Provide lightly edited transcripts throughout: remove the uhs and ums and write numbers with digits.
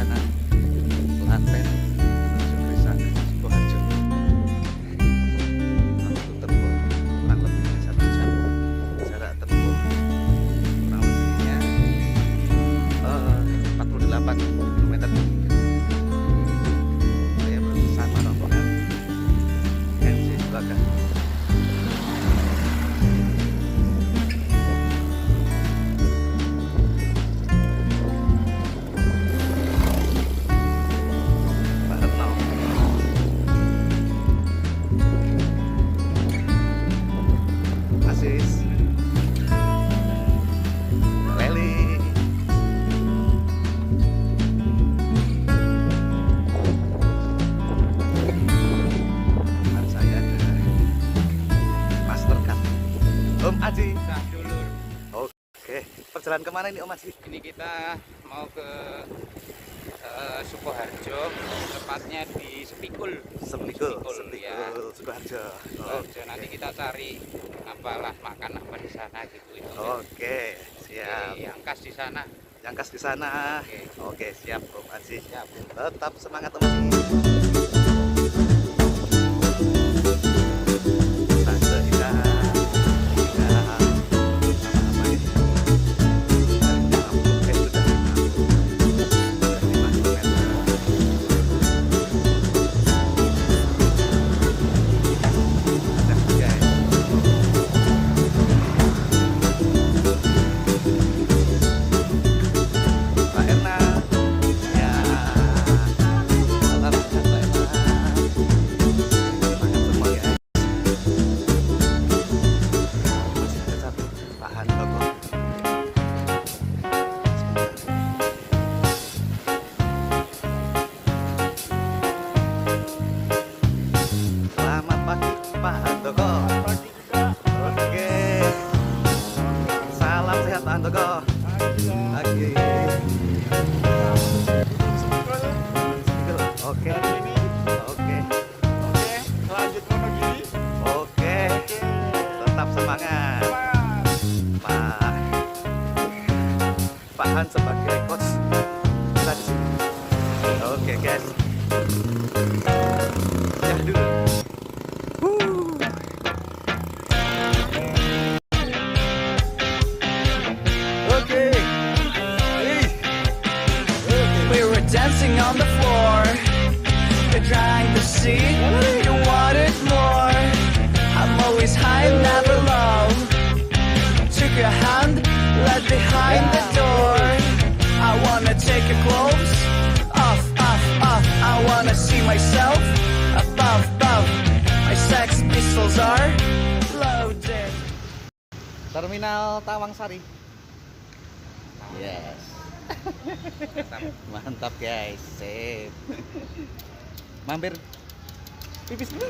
sana Klaten menuju Krisana Sukoharjo. Waktu tempuh kurang lebihnya 1 jam, jarak tempuh kurang lebihnya 48 km. Saya bersama rombongan MC Sulaga. Leli, teman saya ada Mastercard Om Aji. Nah, dulur. Oke, perjalanan kemana ini Om Aji? Ini kita mau ke Sukoharjo, tepatnya di Sepikul. Sepikul, Ya. Sukoharjo. Sukoharjo. Nanti kita cari apalah makan apa di sana gitu. Oke, siap. Yang khas di sana. Yang khas di sana. Oke. Oke, siap Om Aji. Siap. Tetap semangat Om Aji. Tante Ida, Ida, apa ini? Sudah 5 kilometer. Udah, guys. Mbak Erna, ya, salam sehat Mbak Erna. Semangat semua ya. Masih ada satu bahan toko. Selamat pagi Pak Handoko. Oke, salam sehat Pak Handoko. Pagi. Oke, oke, Lanjut Wonogiri. oke. Tetap semangat. Pak Han sebagai coach kita di sini. Oke guys. Ya dulu. Oke. We were dancing on the floor. You drank the sea. You wanted more. I'm always high, never low. Took your hand, led behind the door. I wanna take your clothes off, off, off. I wanna see myself above, above. My sex pistols are loaded. Terminal Tawangsari. Yes. Mantap guys, sip. Mampir pipis dulu.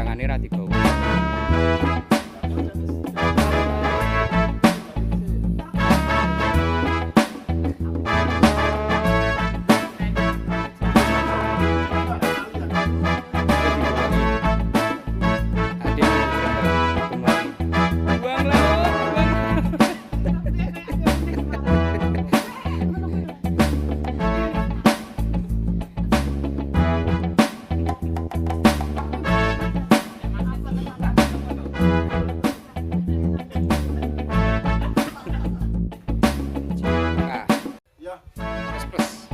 Gangane ra digawa. Ya. Plus.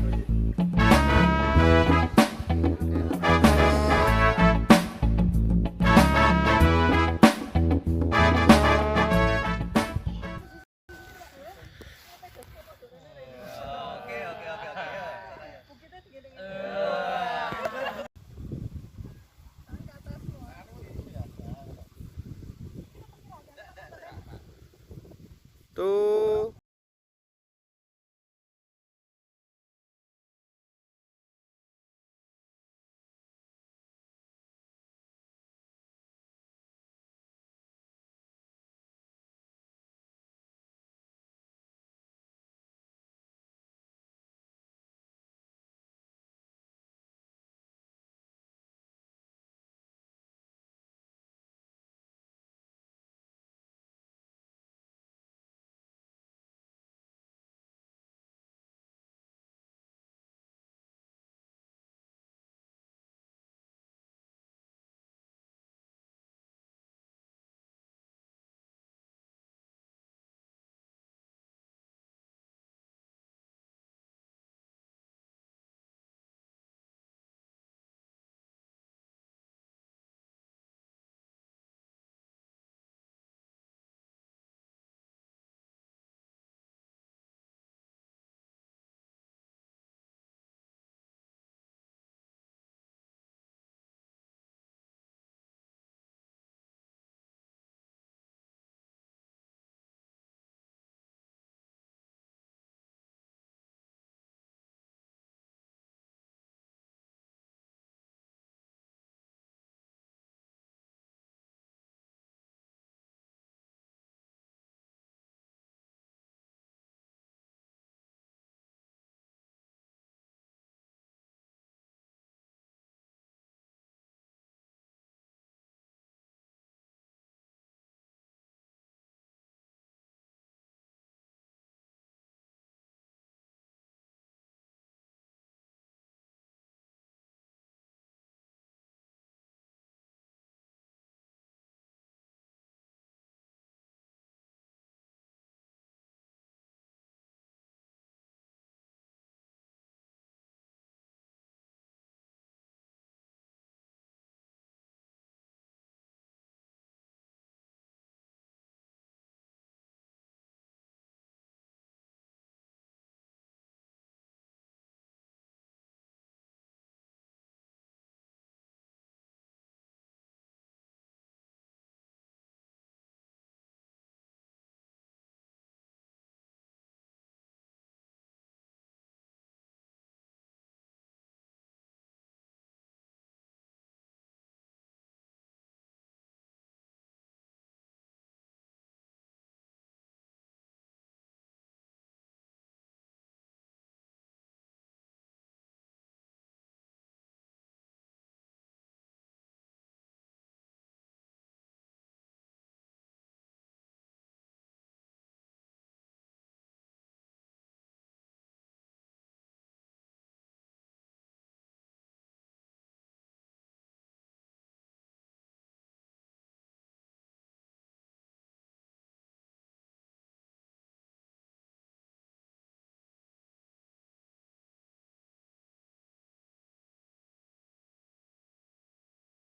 Tuh.